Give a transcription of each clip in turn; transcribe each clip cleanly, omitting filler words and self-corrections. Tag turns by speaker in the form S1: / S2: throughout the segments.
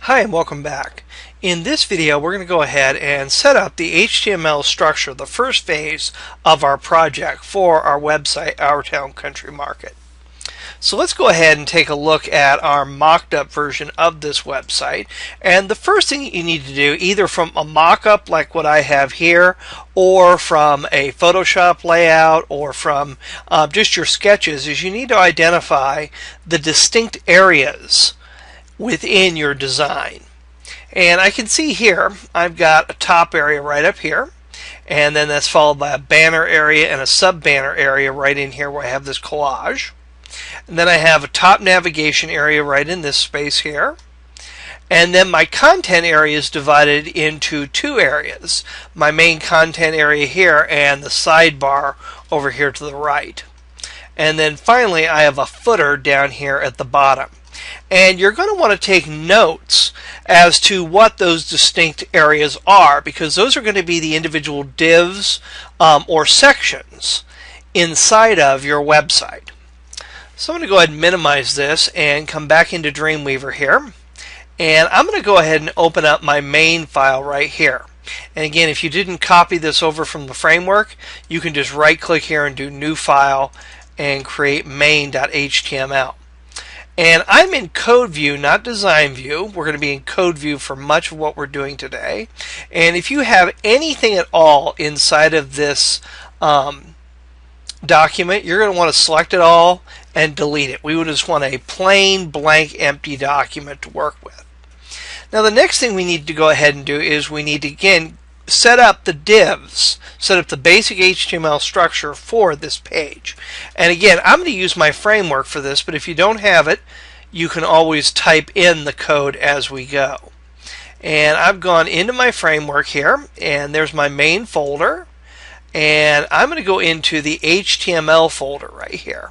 S1: Hi and welcome back. In this video we're going to go ahead and set up the HTML structure, the first phase of our project for our website Ourtown Country Market. So let's go ahead and take a look at our mocked up version of this website. And the first thing you need to do, either from a mock-up like what I have here, or from a Photoshop layout, or from just your sketches, is you need to identify the distinct areas within your design. And I can see here I've got a top area right up here, and then that's followed by a banner area and a sub-banner area right in here where I have this collage. And then I have a top navigation area right in this space here. And then my content area is divided into two areas. My main content area here and the sidebar over here to the right. And then finally I have a footer down here at the bottom. And you're going to want to take notes as to what those distinct areas are, because those are going to be the individual divs or sections inside of your website. So I'm going to go ahead and minimize this and come back into Dreamweaver here. And I'm going to go ahead and open up my main file right here. And again, if you didn't copy this over from the framework, you can just right click here and do New File and create main.html. And I'm in code view, not design view. We're going to be in code view for much of what we're doing today. And if you have anything at all inside of this document, you're going to want to select it all and delete it. We would just want a plain blank empty document to work with. Now the next thing we need to go ahead and do is we need to again set up the divs, set up the basic HTML structure for this page. And again, I'm going to use my framework for this, but if you don't have it, you can always type in the code as we go. And I've gone into my framework here, and there's my main folder, and I'm going to go into the HTML folder right here.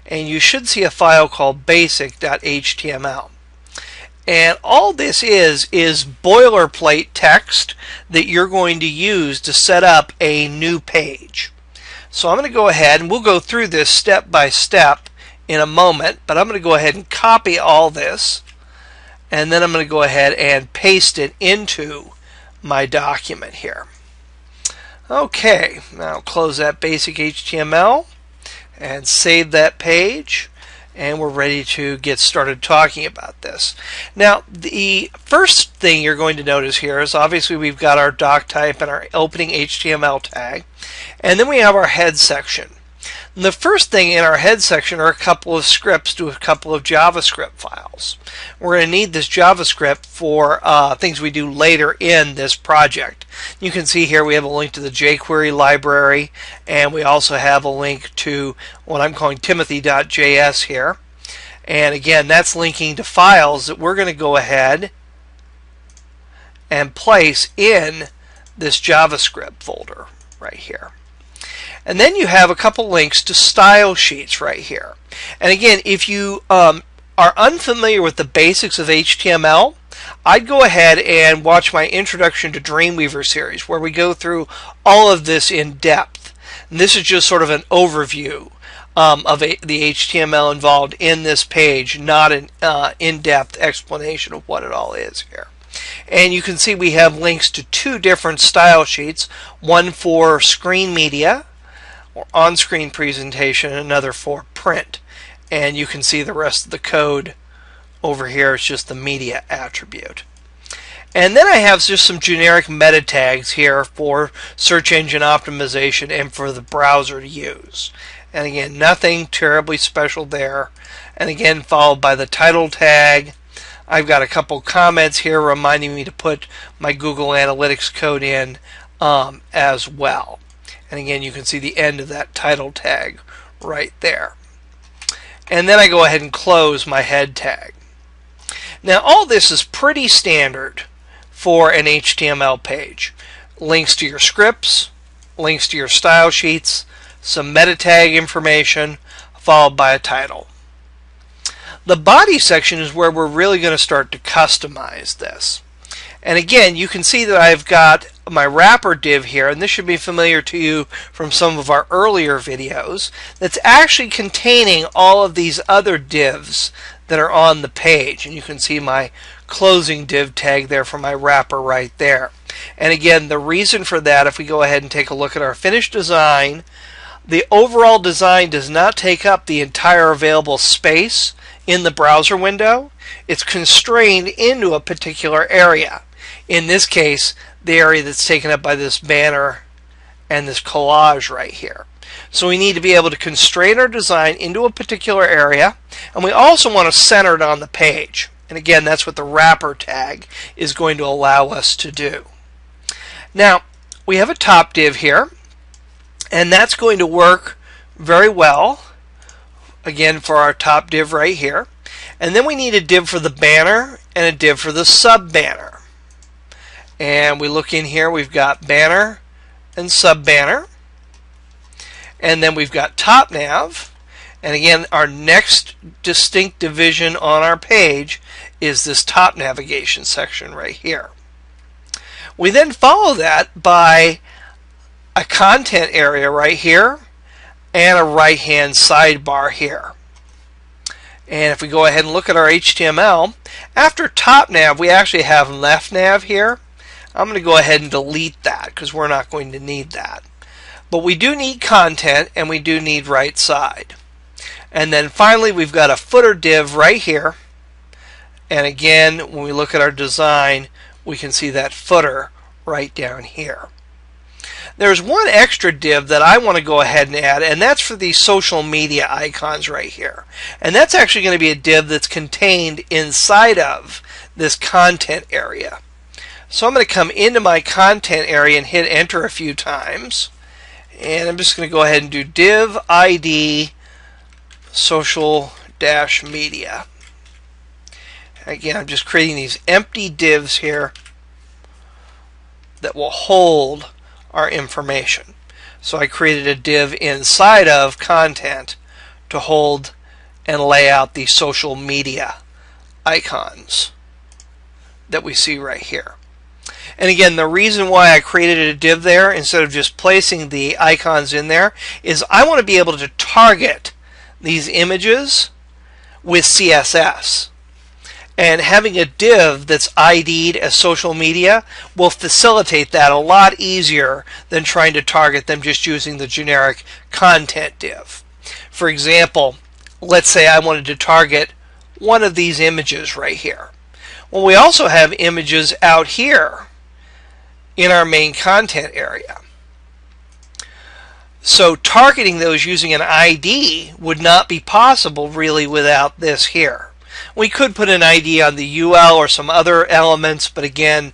S1: And you should see a file called basic.html. And all this is boilerplate text that you're going to use to set up a new page. So I'm going to go ahead and we'll go through this step by step in a moment, but I'm going to go ahead and copy all this, and then I'm going to go ahead and paste it into my document here. Okay, now close that basic HTML and save that page. And we're ready to get started talking about this. Now, the first thing you're going to notice here is obviously we've got our doc type and our opening HTML tag, and then we have our head section. And the first thing in our head section are a couple of scripts to a couple of JavaScript files. We're going to need this JavaScript for things we do later in this project. You can see here we have a link to the jQuery library, and we also have a link to what I'm calling Timothy.js here. And again, that's linking to files that we're going to go ahead and place in this JavaScript folder right here. And then you have a couple links to style sheets right here. And again, if you are unfamiliar with the basics of HTML, I'd go ahead and watch my Introduction to Dreamweaver series where we go through all of this in depth. And this is just sort of an overview of the HTML involved in this page, not an in-depth explanation of what it all is here. And you can see we have links to two different style sheets, one for screen media or on-screen presentation, and another for print. And you can see the rest of the code over here. It's just the media attribute. And then I have just some generic meta tags here for search engine optimization and for the browser to use. And again, nothing terribly special there. And again, followed by the title tag. I've got a couple comments here reminding me to put my Google Analytics code in as well. And again, you can see the end of that title tag right there. And then I go ahead and close my head tag. Now all this is pretty standard for an HTML page. Links to your scripts, links to your style sheets, some meta tag information, followed by a title. The body section is where we're really going to start to customize this. And again, you can see that I've got my wrapper div here, and this should be familiar to you from some of our earlier videos, that's actually containing all of these other divs that are on the page. And you can see my closing div tag there for my wrapper right there. And again, the reason for that, if we go ahead and take a look at our finished design, the overall design does not take up the entire available space in the browser window. It's constrained into a particular area. In this case, the area that's taken up by this banner and this collage right here. So we need to be able to constrain our design into a particular area, and we also want to center it on the page. And again, that's what the wrapper tag is going to allow us to do. Now, we have a top div here, and that's going to work very well, again, for our top div right here. And then we need a div for the banner and a div for the sub-banner. And we look in here, we've got banner and sub-banner. And then we've got top nav. And again, our next distinct division on our page is this top navigation section right here. We then follow that by a content area right here and a right-hand sidebar here. And if we go ahead and look at our HTML, after top nav we actually have left nav here. I'm going to go ahead and delete that because we're not going to need that. But we do need content and we do need right side. And then finally we've got a footer div right here. And again, when we look at our design, we can see that footer right down here. There's one extra div that I want to go ahead and add, and that's for these social media icons right here. And that's actually going to be a div that's contained inside of this content area. So I'm going to come into my content area and hit enter a few times. And I'm just going to go ahead and do div ID social-media. Again, I'm just creating these empty divs here that will hold our information. So I created a div inside of content to hold and lay out the social media icons that we see right here. And again, the reason why I created a div there instead of just placing the icons in there is I want to be able to target these images with CSS. And having a div that's ID'd as social media will facilitate that a lot easier than trying to target them just using the generic content div. For example, let's say I wanted to target one of these images right here. Well, we also have images out here in our main content area. So targeting those using an ID would not be possible really without this here. We could put an ID on the UL or some other elements, but again,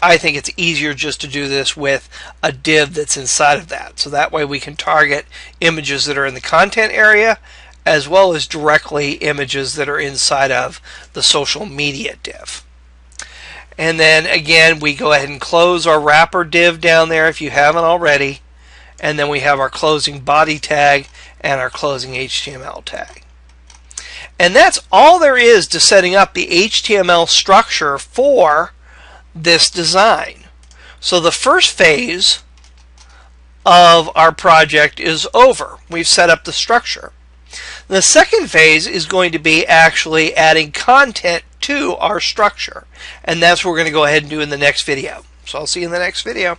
S1: I think it's easier just to do this with a div that's inside of that. So that way we can target images that are in the content area as well as directly images that are inside of the social media div. And then again, we go ahead and close our wrapper div down there if you haven't already. And then we have our closing body tag and our closing HTML tag. And that's all there is to setting up the HTML structure for this design. So the first phase of our project is over. We've set up the structure. The second phase is going to be actually adding content to our structure. And that's what we're going to go ahead and do in the next video. So I'll see you in the next video.